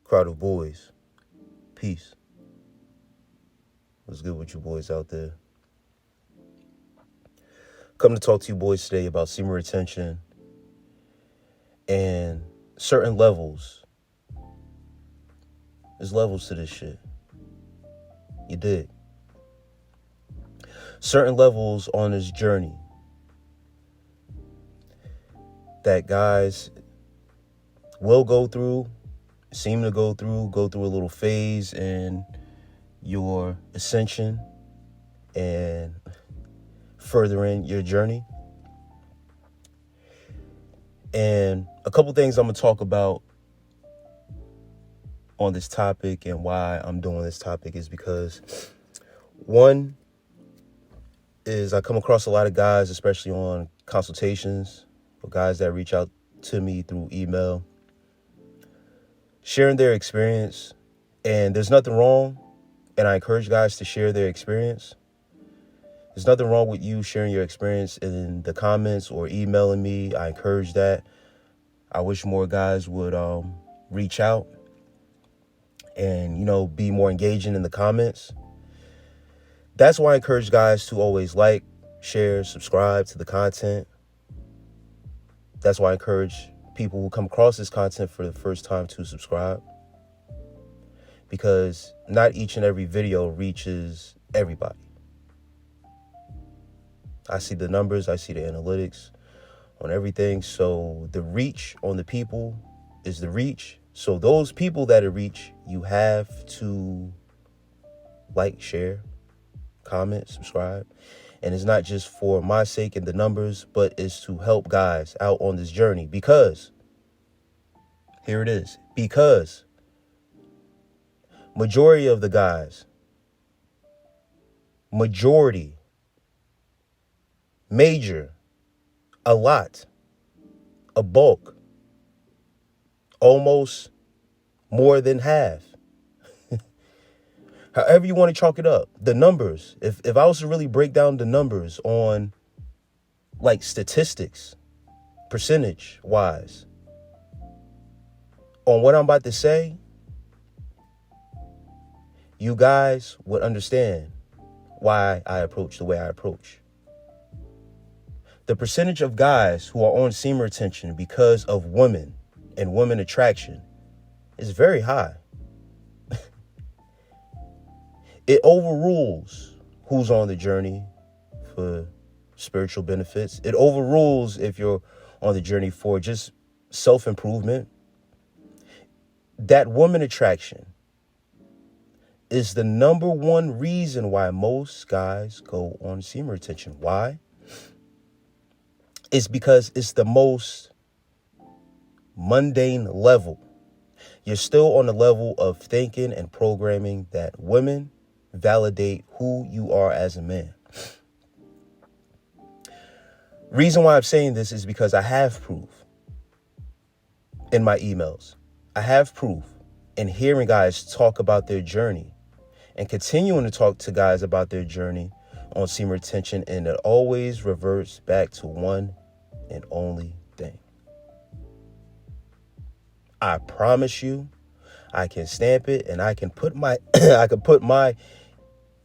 Crowdofboyz. Peace. What's good with you boys out there? Come to talk to you boys today about semen retention and certain levels. There's levels to this shit. You dig? Certain levels on this journey that guys will go through, seem to go through a little phase in your ascension and furthering your journey. And a couple things I'm going to talk about on this topic and why I'm doing this topic is because, one, is I come across a lot of guys, especially on consultations, or guys that reach out to me through email, sharing their experience. And there's nothing wrong, and I encourage guys to share their experience. There's nothing wrong with you sharing your experience in the comments or emailing me. I encourage that. I wish more guys would reach out and, be more engaging in the comments. That's why I encourage guys to always like, share, subscribe to the content. That's why I encourage people who come across this content for the first time to subscribe. Because not each and every video reaches everybody. I see the numbers, I see the analytics on everything. So the reach on the people is the reach. So those people that it reach, you have to like, share, comment, subscribe. And it's not just for my sake and the numbers, but it's to help guys out on this journey. Because, here it is, because majority of the guys, major, a lot, a bulk, almost more than half. However you want to chalk it up, the numbers, if I was to really break down the numbers on like statistics, percentage wise, on what I'm about to say, you guys would understand why I approach the way I approach. The percentage of guys who are on semen retention because of women and women attraction is very high. It overrules who's on the journey for spiritual benefits. It overrules if you're on the journey for just self-improvement. That woman attraction is the number one reason why most guys go on semen retention. Why? It's because it's the most mundane level. You're still on the level of thinking and programming that women validate who you are as a man. Reason why I'm saying this is because I have proof in my emails. I have proof in hearing guys talk about their journey and continuing to talk to guys about their journey on semen retention, and it always reverts back to one and only thing. I promise you, I can stamp it and I can put my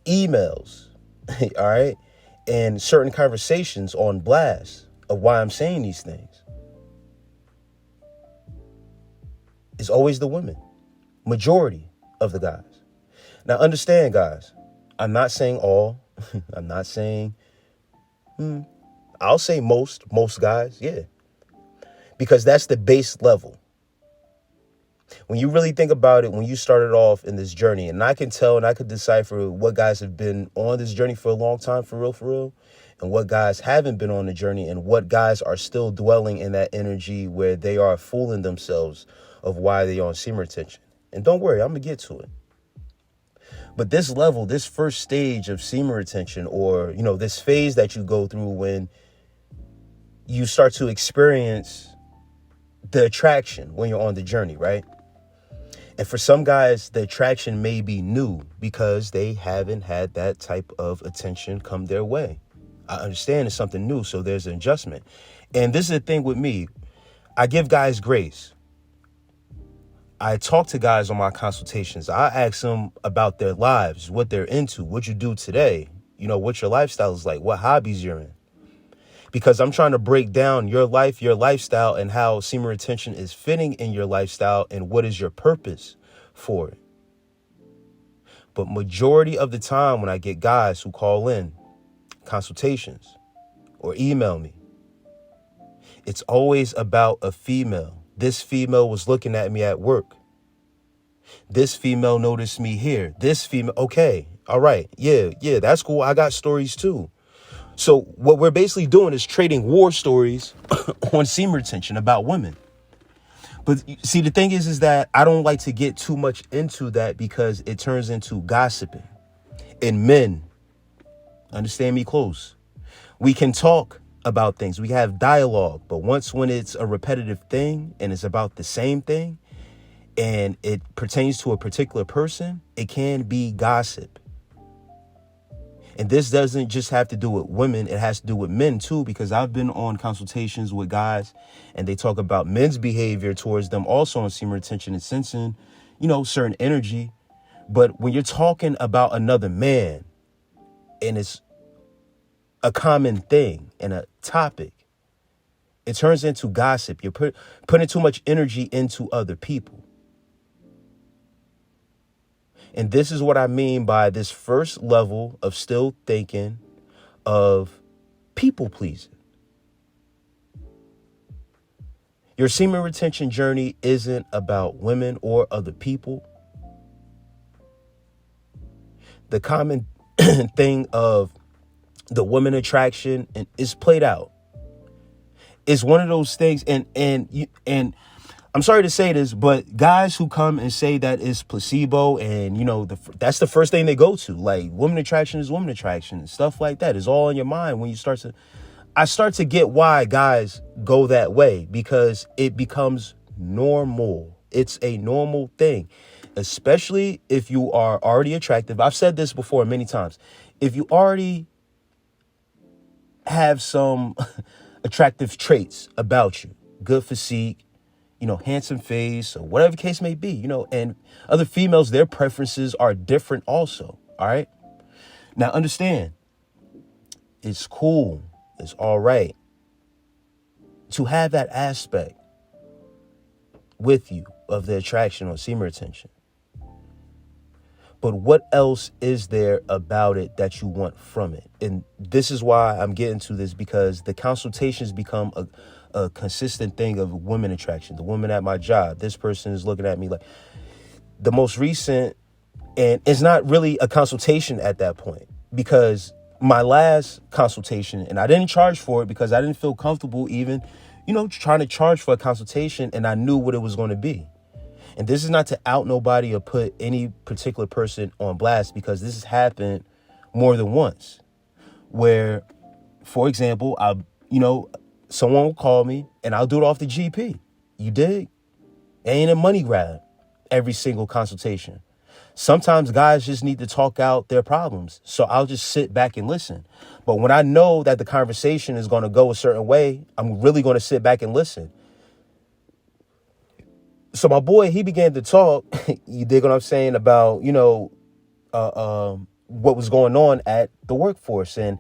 emails, all right, and certain conversations on blast of why I'm saying these things. It's always the women, majority of the guys. Now understand, guys, I'm not saying all. I'm not saying, I'll say most guys, yeah, because that's the base level. When you really think about it, when you started off in this journey, and I can tell and I could decipher what guys have been on this journey for a long time, for real, and what guys haven't been on the journey, and what guys are still dwelling in that energy where they are fooling themselves of why they're on semen retention. And don't worry, I'm going to get to it. But this level, this first stage of semen retention, or, this phase that you go through when you start to experience the attraction when you're on the journey, right? And for some guys, the attraction may be new because they haven't had that type of attention come their way. I understand it's something new, so there's an adjustment. And this is the thing with me. I give guys grace. I talk to guys on my consultations. I ask them about their lives, what they're into, what you do today, what your lifestyle is like, what hobbies you're in. Because I'm trying to break down your life, your lifestyle, and how semen retention is fitting in your lifestyle and what is your purpose for it. But majority of the time when I get guys who call in consultations or email me, it's always about a female. This female was looking at me at work. This female noticed me here. This female, okay, all right, yeah, that's cool. I got stories too. So what we're basically doing is trading war stories on semen retention about women. But see, the thing is that I don't like to get too much into that because it turns into gossiping. And men, understand me close, we can talk about things. We have dialogue. But when it's a repetitive thing and it's about the same thing and it pertains to a particular person, it can be gossip. And this doesn't just have to do with women. It has to do with men, too, because I've been on consultations with guys and they talk about men's behavior towards them also on semen retention and sensing, certain energy. But when you're talking about another man and it's a common thing and a topic, it turns into gossip. You're putting too much energy into other people. And this is what I mean by this first level of still thinking of people pleasing. Your semen retention journey isn't about women or other people. The common thing of the women attraction is played out. It's one of those things, and I'm sorry to say this, but guys who come and say that it's placebo and, that's the first thing they go to. Like, woman attraction is woman attraction and stuff like that is all in your mind when I start to get why guys go that way, because it becomes normal. It's a normal thing, especially if you are already attractive. I've said this before many times. If you already have some attractive traits about you, good physique, handsome face, or whatever the case may be, and other females, their preferences are different also. All right. Now, understand, it's cool. It's all right to have that aspect with you of the attraction or semen retention. But what else is there about it that you want from it? And this is why I'm getting to this, because the consultations become a consistent thing of women attraction. The woman at my job, this person is looking at me like the most recent, and it's not really a consultation at that point, because my last consultation, and I didn't charge for it because I didn't feel comfortable even, trying to charge for a consultation, and I knew what it was going to be. And this is not to out nobody or put any particular person on blast, because this has happened more than once where, for example, someone will call me and I'll do it off the GP. You dig? It ain't a money grab every single consultation. Sometimes guys just need to talk out their problems. So I'll just sit back and listen. But when I know that the conversation is going to go a certain way, I'm really going to sit back and listen. So my boy, he began to talk, you dig what I'm saying, about, what was going on at the workforce. And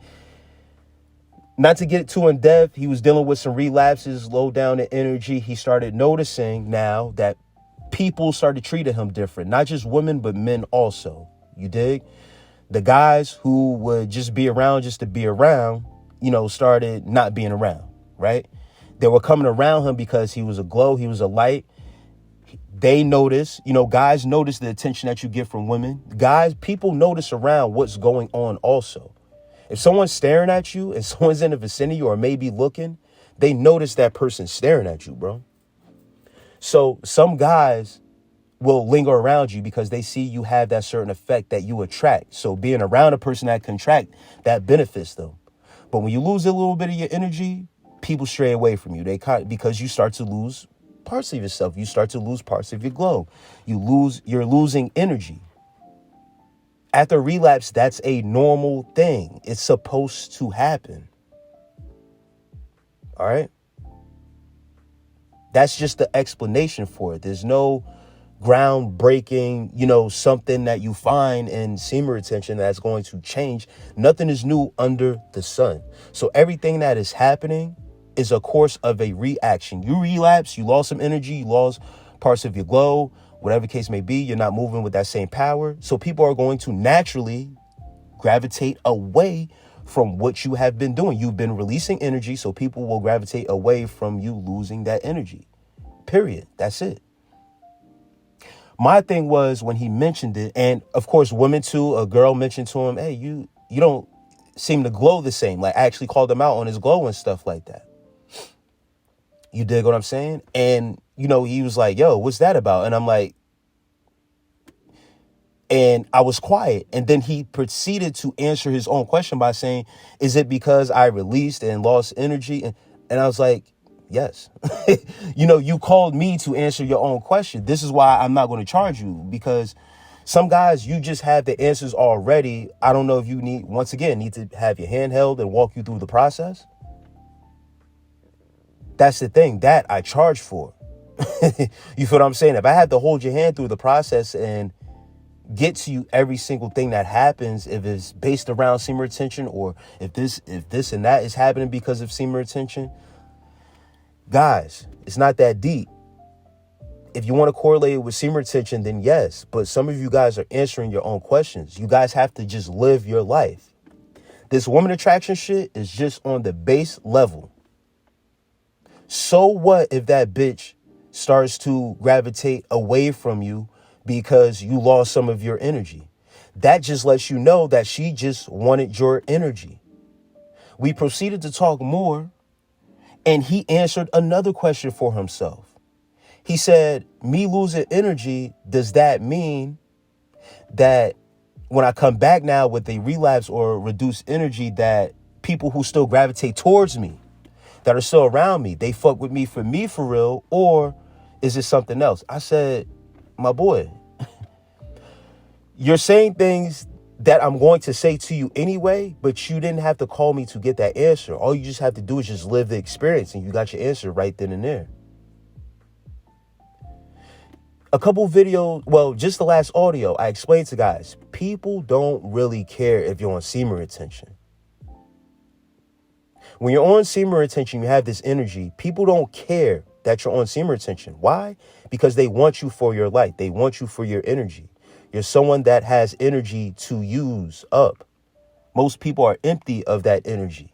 not to get too in depth, he was dealing with some relapses, low down in energy. He started noticing now that people started treating him different, not just women, but men also. You dig? The guys who would just be around just to be around, started not being around, right? They were coming around him because he was a glow, he was a light. They notice, guys notice the attention that you get from women. People notice around what's going on also. If someone's staring at you and someone's in the vicinity or maybe looking, they notice that person staring at you, bro. So some guys will linger around you because they see you have that certain effect that you attract. So being around a person that can attract, that benefits them. But when you lose a little bit of your energy, people stray away from you. Because you start to lose parts of yourself. You start to lose parts of your glow. You're losing energy. After relapse, that's a normal thing. It's supposed to happen. All right. That's just the explanation for it. There's no groundbreaking, something that you find in semen retention that's going to change. Nothing is new under the sun. So everything that is happening is a course of a reaction. You relapse, you lost some energy, you lost parts of your glow, whatever case may be, you're not moving with that same power. So people are going to naturally gravitate away from what you have been doing. You've been releasing energy, so people will gravitate away from you losing that energy. Period. That's it. My thing was when he mentioned it, and of course, women too, a girl mentioned to him, hey, you don't seem to glow the same. Like, I actually called him out on his glow and stuff like that. You dig what I'm saying? And, he was like, yo, what's that about? And I'm like, and I was quiet. And then he proceeded to answer his own question by saying, is it because I released and lost energy? And I was like, yes. You called me to answer your own question. This is why I'm not going to charge you, because some guys, you just have the answers already. I don't know if you need to have your hand held and walk you through the process. That's the thing that I charge for. You feel what I'm saying? If I had to hold your hand through the process and get to you every single thing that happens, if it's based around semen retention, or if this and that is happening because of semen retention, guys, it's not that deep. If you want to correlate it with semen retention, then yes. But some of you guys are answering your own questions. You guys have to just live your life. This woman attraction shit is just on the base level. So what if that bitch starts to gravitate away from you because you lost some of your energy? That just lets you know that she just wanted your energy. We proceeded to talk more, and he answered another question for himself. He said, me losing energy, does that mean that when I come back now with a relapse or reduced energy, that people who still gravitate towards me, that are still around me, they fuck with me for real, or is it something else? I said, my boy, you're saying things that I'm going to say to you anyway, but you didn't have to call me to get that answer. All you just have to do is just live the experience, and you got your answer right then and there. A couple videos, well, just the last audio, I explained to guys, people don't really care if you're on semen retention. When you're on semen retention, you have this energy. People don't care that you're on semen retention. Why? Because they want you for your light. They want you for your energy. You're someone that has energy to use up. Most people are empty of that energy.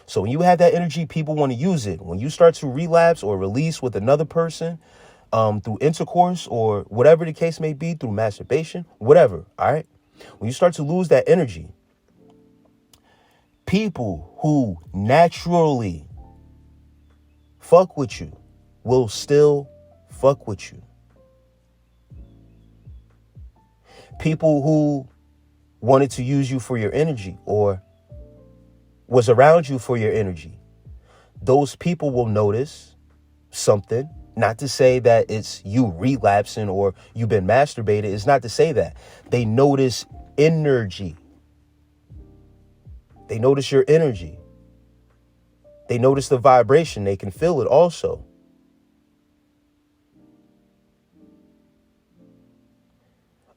So when you have that energy, people want to use it. When you start to relapse or release with another person, through intercourse or whatever the case may be, through masturbation, whatever, all right? When you start to lose that energy, people who naturally fuck with you will still fuck with you. People who wanted to use you for your energy or was around you for your energy, those people will notice something. Not to say that it's you relapsing or you've been masturbated. It's not to say that. They notice energy. They notice your energy. They notice the vibration. They can feel it also.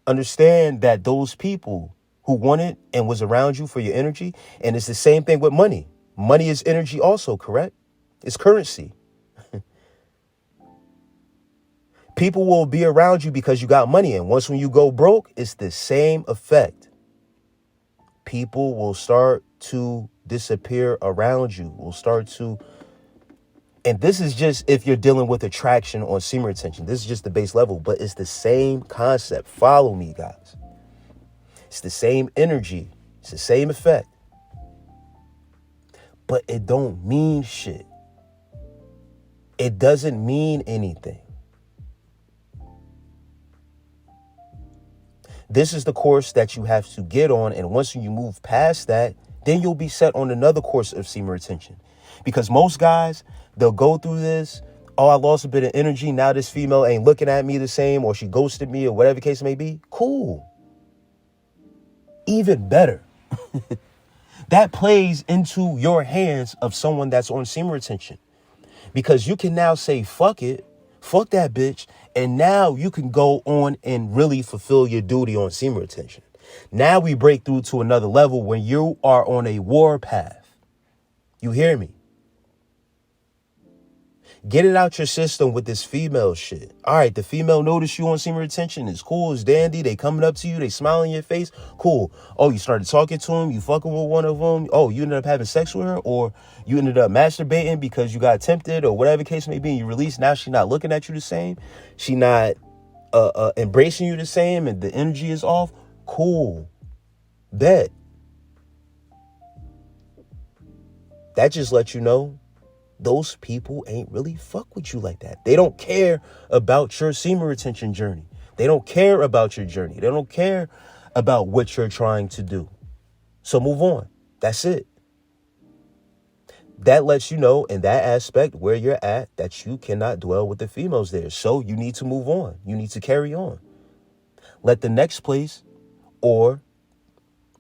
Understand that those people who wanted and was around you for your energy, and it's the same thing with money. Money is energy also, correct? It's currency. People will be around you because you got money. And once when you go broke, it's the same effect. People will start to disappear around you, will start to. And this is just if you're dealing with attraction on semen retention. This is just the base level, but it's the same concept. Follow me, guys. It's the same energy. It's the same effect. But it don't mean shit. It doesn't mean anything. This is the course that you have to get on. And once you move past that, then you'll be set on another course of semen retention. Because most guys, they'll go through this. Oh, I lost a bit of energy. Now this female ain't looking at me the same, or she ghosted me, or whatever the case may be. Cool. Even better. That plays into your hands of someone that's on semen retention. Because you can now say, fuck it. Fuck that bitch. And now you can go on and really fulfill your duty on semen retention. Now we break through to another level when you are on a war path. You hear me? Get it out your system with this female shit. All right, the female notice you on semen retention. It's cool, it's dandy. They coming up to you, they smiling in your face. Cool. Oh, you started talking to them, you fucking with one of them. Oh, you ended up having sex with her, or you ended up masturbating because you got tempted, or whatever the case may be, and you release. Now she not looking at you the same. She not embracing you the same, and the energy is off. Cool. Bet. That just lets you know those people ain't really fuck with you like that. They don't care about your semen retention journey. They don't care about your journey. They don't care about what you're trying to do. So move on. That's it. That lets you know in that aspect where you're at that you cannot dwell with the females there. So you need to move on. You need to carry on. Let the next place or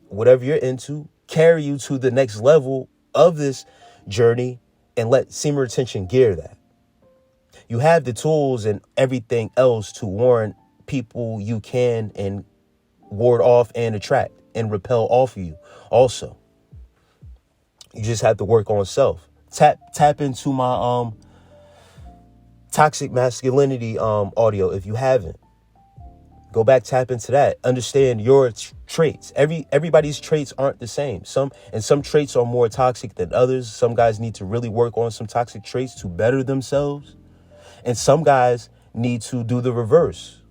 whatever you're into carry you to the next level of this journey, and let semen retention gear that. You have the tools and everything else to warn people you can and ward off and attract and repel off of you. Also, you just have to work on self. Tap into my toxic masculinity audio if you haven't. Go back, tap into that. Understand your traits. Everybody's traits aren't the same. Some traits are more toxic than others. Some guys need to really work on some toxic traits to better themselves. And some guys need to do the reverse.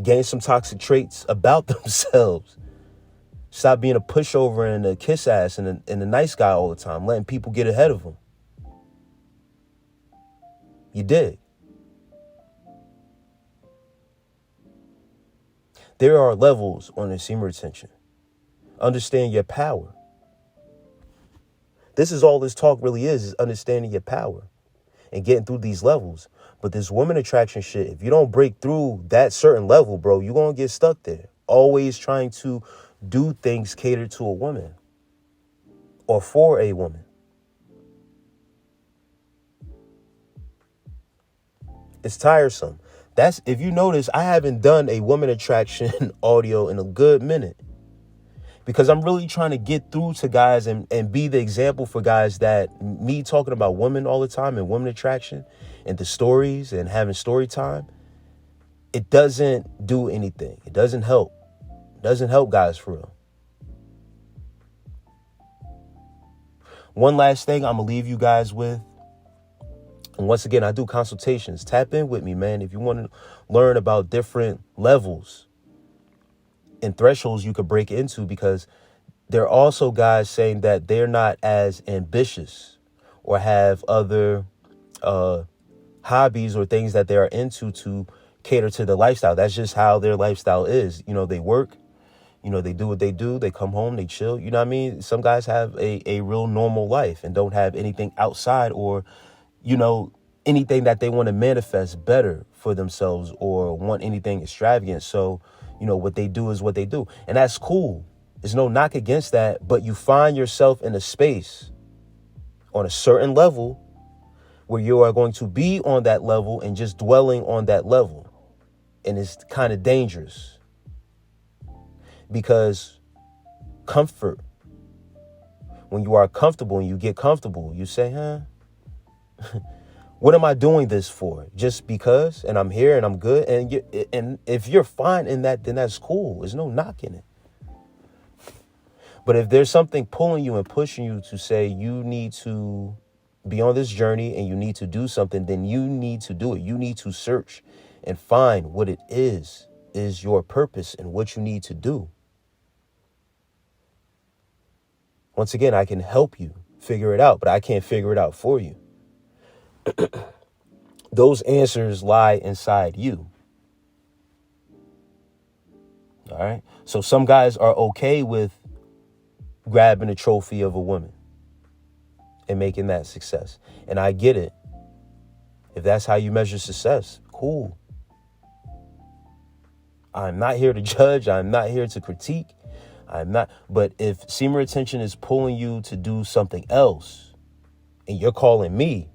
Gain some toxic traits about themselves. Stop being a pushover and a kiss ass and a nice guy all the time, letting people get ahead of them. You dig? There are levels on the semen retention. Understand your power. This is all this talk really is understanding your power and getting through these levels. But this woman attraction shit, if you don't break through that certain level, bro, you're going to get stuck there. Always trying to do things catered to a woman or for a woman. It's tiresome. That's, if you notice, I haven't done a woman attraction audio in a good minute because I'm really trying to get through to guys and be the example for guys that me talking about women all the time and women attraction and the stories and having story time, it doesn't do anything. It doesn't help. It doesn't help guys for real. One last thing I'm going to leave you guys with. And once again, I do consultations. Tap in with me, man. If you want to learn about different levels and thresholds you could break into, because there are also guys saying that they're not as ambitious or have other hobbies or things that they are into to cater to the lifestyle. That's just how their lifestyle is. You know, they work, you know, they do what they do. They come home, they chill. You know what I mean? Some guys have a real normal life and don't have anything outside or, you know, anything that they want to manifest better for themselves or want anything extravagant. So, you know, what they do is what they do. And that's cool. There's no knock against that. But you find yourself in a space on a certain level where you are going to be on that level and just dwelling on that level. And it's kind of dangerous because comfort, when you are comfortable and you get comfortable, you say, what am I doing this for? Just because? And I'm here and I'm good. And if you're fine in that, then that's cool. There's no knocking it. But if there's something pulling you and pushing you to say you need to be on this journey and you need to do something, then you need to do it. You need to search and find what it is your purpose and what you need to do. Once again, I can help you figure it out, but I can't figure it out for you. Those answers lie inside you. All right. So some guys are okay with grabbing a trophy of a woman and making that success. And I get it. If that's how you measure success, cool. I'm not here to judge. I'm not here to critique. But if semen retention is pulling you to do something else and you're calling me,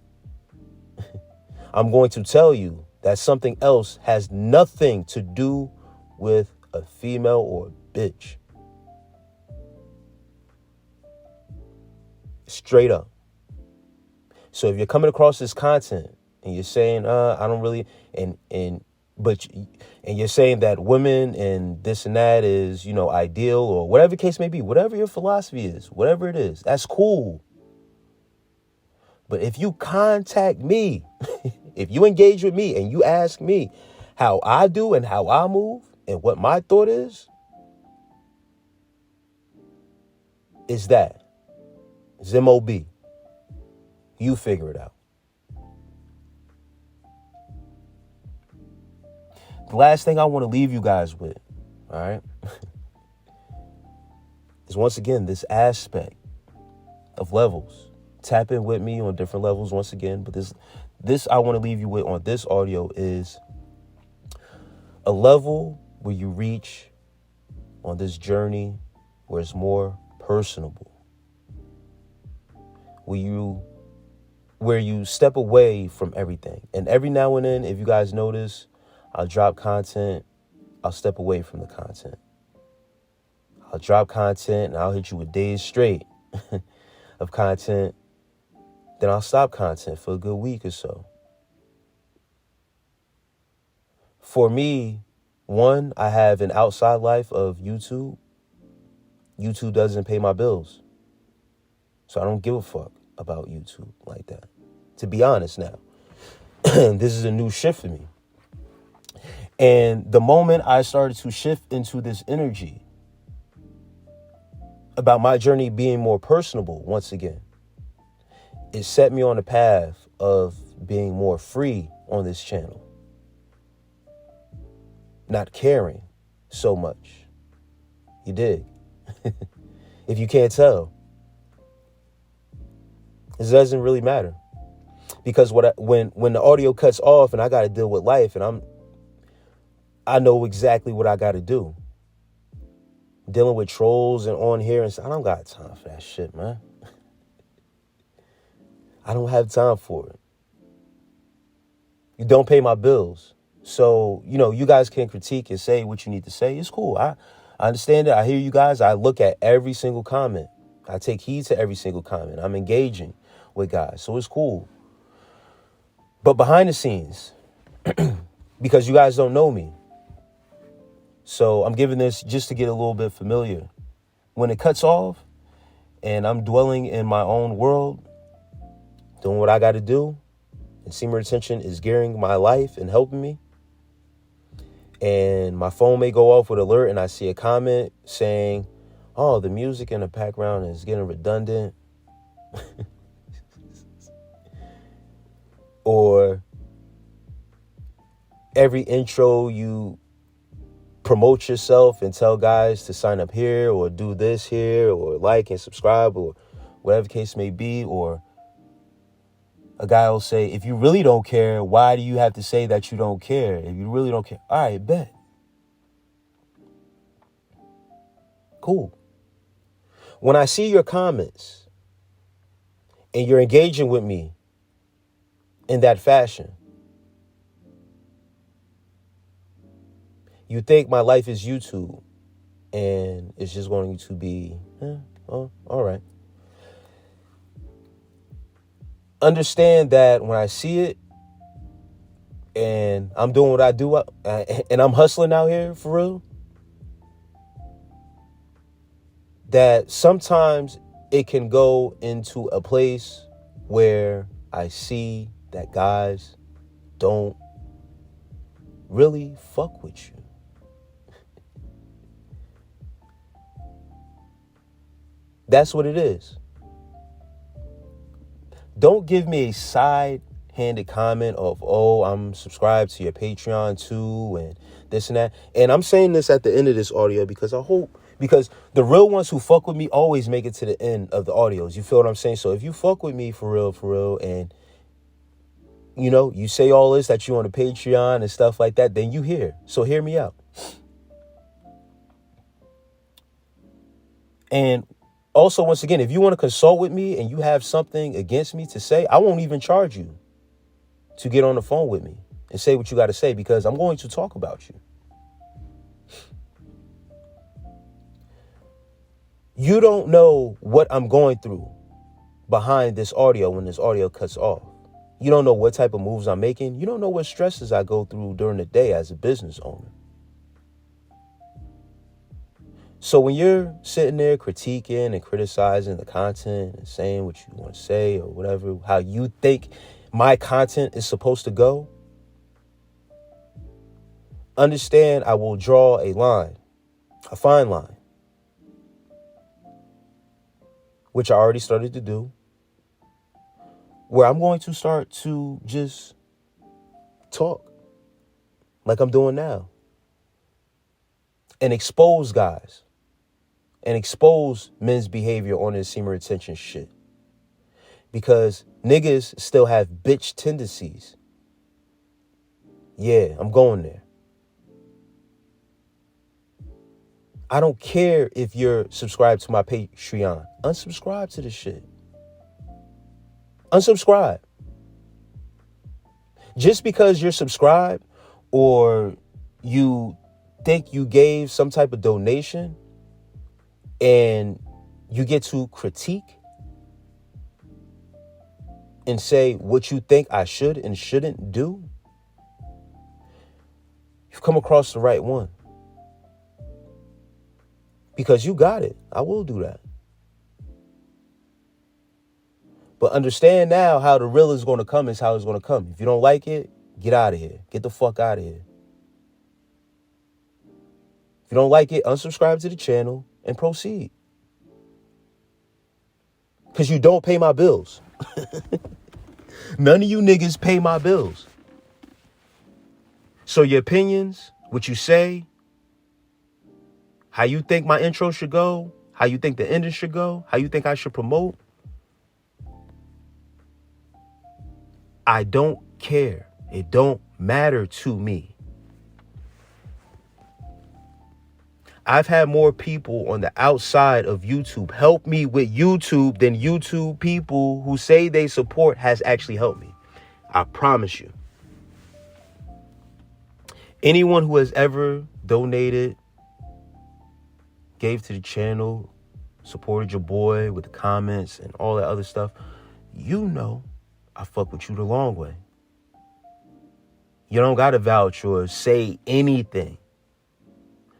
I'm going to tell you that something else has nothing to do with a female or a bitch. Straight up. So if you're coming across this content and you're saying, I don't really, and you're saying that women and this and that is, ideal, or whatever the case may be, whatever your philosophy is, whatever it is, that's cool. But if you contact me, if you engage with me and you ask me how I do and how I move and what my thought is that ZMOB. You figure it out. The last thing I want to leave you guys with, all right, is once again this aspect of levels. Tap in with me on different levels once again, but this I want to leave you with on this audio is a level where you reach on this journey where it's more personable, where you step away from everything. And every now and then, if you guys notice, I'll drop content, I'll step away from the content. I'll drop content and I'll hit you with days straight of content. Then I'll stop content for a good week or so. For me, one, I have an outside life of YouTube. YouTube doesn't pay my bills. So I don't give a fuck about YouTube like that. To be honest now, this is a new shift for me. And the moment I started to shift into this energy about my journey being more personable once again, it set me on the path of being more free on this channel. Not caring so much. You dig? If you can't tell. It doesn't really matter. Because when the audio cuts off and I got to deal with life and I know exactly what I got to do. Dealing with trolls and on here and I don't got time for that shit, man. I don't have time for it. You don't pay my bills. So, you guys can critique and say what you need to say. It's cool. I understand it. I hear you guys. I look at every single comment. I take heed to every single comment. I'm engaging with guys. So it's cool. But behind the scenes, because you guys don't know me, so I'm giving this just to get a little bit familiar. When it cuts off and I'm dwelling in my own world, doing what I got to do, and Semen Retention is gearing my life and helping me, and my phone may go off with alert and I see a comment saying, oh, the music in the background is getting redundant. Or every intro you promote yourself and tell guys to sign up here or do this here or like and subscribe or whatever the case may be. Or a guy will say, if you really don't care, why do you have to say that you don't care? If you really don't care, all right, bet. Cool. When I see your comments and you're engaging with me in that fashion, you think my life is YouTube and it's just going to be, all right. Understand that when I see it and I'm doing what I do and I'm hustling out here for real, that sometimes it can go into a place where I see that guys don't really fuck with you. That's what it is. Don't give me a side-handed comment of, oh, I'm subscribed to your Patreon too, and this and that. And I'm saying this at the end of this audio because because the real ones who fuck with me always make it to the end of the audios. You feel what I'm saying? So if you fuck with me for real, and you say all this that you on the Patreon and stuff like that, then you hear. So hear me out. And also, once again, if you want to consult with me and you have something against me to say, I won't even charge you. to get on the phone with me and say what you got to say, because I'm going to talk about you. You don't know what I'm going through behind this audio when this audio cuts off. You don't know what type of moves I'm making. You don't know what stresses I go through during the day as a business owner. So when you're sitting there critiquing and criticizing the content and saying what you want to say or whatever, how you think my content is supposed to go, understand I will draw a line, a fine line, which I already started to do, where I'm going to start to just talk like I'm doing now and expose guys and expose men's behavior on this semen retention shit, because niggas still have bitch tendencies. Yeah, I'm going there. I don't care if you're subscribed to my Patreon. Unsubscribe to this shit. Unsubscribe. Just because you're subscribed or you think you gave some type of donation and you get to critique and say what you think I should and shouldn't do, you've come across the right one. Because you got it. I will do that. But understand now how the real is going to come is how it's going to come. If you don't like it, get out of here. Get the fuck out of here. If you don't like it, unsubscribe to the channel and proceed. Because you don't pay my bills. None of you niggas pay my bills. So your opinions, what you say, how you think my intro should go, how you think the ending should go, how you think I should promote, I don't care. It don't matter to me. I've had more people on the outside of YouTube help me with YouTube than YouTube people who say they support has actually helped me. I promise you. Anyone who has ever donated, gave to the channel, supported your boy with the comments and all that other stuff, you know I fuck with you the long way. You don't got to vouch or say anything.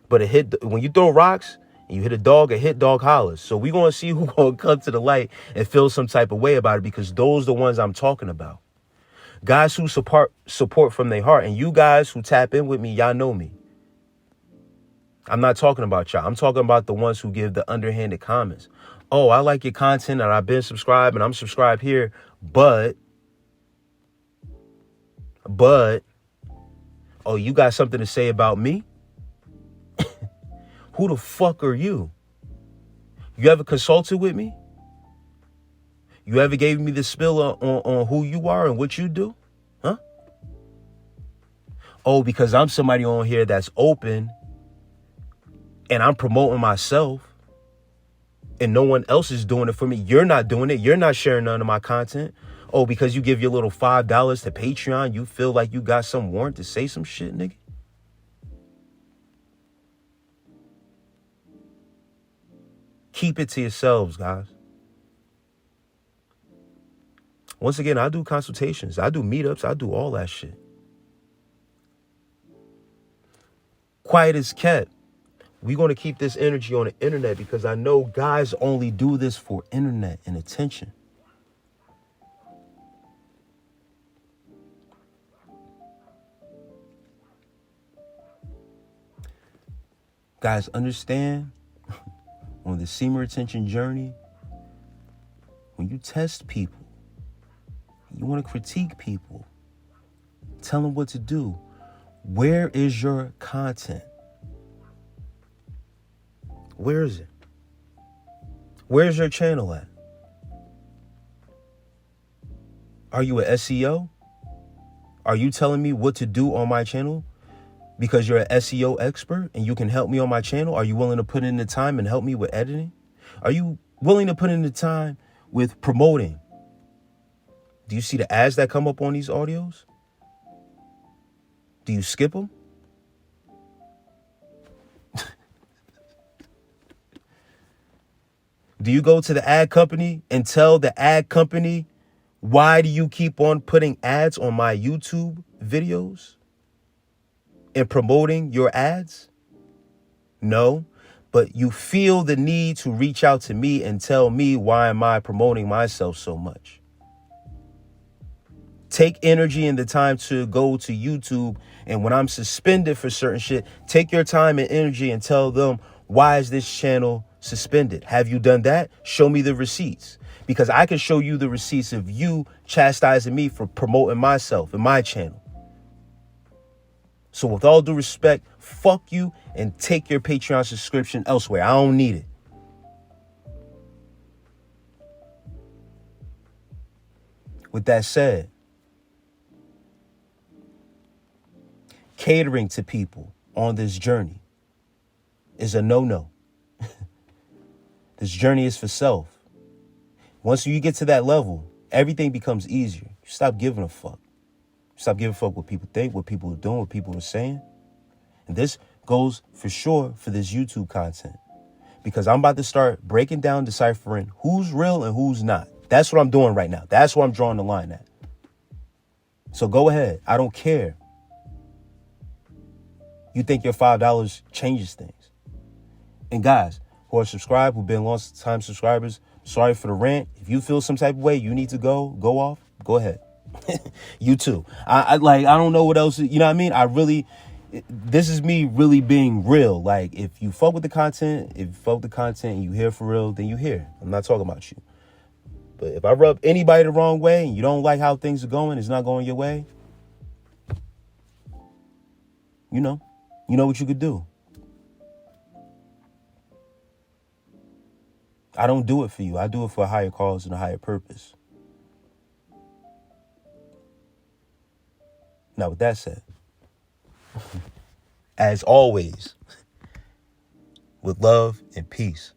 But when you throw rocks and you hit a hit dog hollers. So we going to see who going to come to the light and feel some type of way about it, because those are the ones I'm talking about. Guys who support from their heart. And you guys who tap in with me, y'all know me. I'm not talking about y'all. I'm talking about the ones who give the underhanded comments. Oh, I like your content and I've been subscribed and I'm subscribed here. But, oh, you got something to say about me? Who the fuck are you? You ever consulted with me? You ever gave me the spill on who you are and what you do? Huh? Oh, because I'm somebody on here that's open and I'm promoting myself and no one else is doing it for me. You're not doing it. You're not sharing none of my content. Oh, because you give your little $5 to Patreon, you feel like you got some warrant to say some shit, nigga? Keep it to yourselves, guys. Once again, I do consultations. I do meetups. I do all that shit. Quiet as kept. We're going to keep this energy on the internet because I know guys only do this for internet and attention. Guys, understand, on the semen retention journey, when you test people, you want to critique people, tell them what to do. Where is your content? Where is it? Where's your channel at? Are you an SEO? Are you telling me what to do on my channel because you're an SEO expert and you can help me on my channel? Are you willing to put in the time and help me with editing? Are you willing to put in the time with promoting? Do you see the ads that come up on these audios? Do you skip them? Do you go to the ad company and tell the ad company, why do you keep on putting ads on my YouTube videos and promoting your ads? No, but you feel the need to reach out to me and tell me, why am I promoting myself so much? Take energy and the time to go to YouTube, and when I'm suspended for certain shit, take your time and energy and tell them, why is this channel suspended? Have you done that? Show me the receipts, because I can show you the receipts of you chastising me for promoting myself and my channel. So with all due respect, fuck you and take your Patreon subscription elsewhere. I don't need it. With that said, catering to people on this journey is a no-no. This journey is for self. Once you get to that level, everything becomes easier. You stop giving a fuck. You stop giving a fuck what people think, what people are doing, what people are saying. And this goes for sure for this YouTube content, because I'm about to start breaking down, deciphering who's real and who's not. That's what I'm doing right now. That's where I'm drawing the line at. So go ahead. I don't care. You think your $5 changes things. And guys who are subscribed, who've been long-time subscribers, sorry for the rant. If you feel some type of way, you need to go off, go ahead. You too. I don't know what else, you know what I mean? This is me really being real. Like, if you fuck with the content, and you here for real, then you here. I'm not talking about you. But if I rub anybody the wrong way and you don't like how things are going, it's not going your way, you know what you could do. I don't do it for you. I do it for a higher cause and a higher purpose. Now, with that said, as always, with love and peace.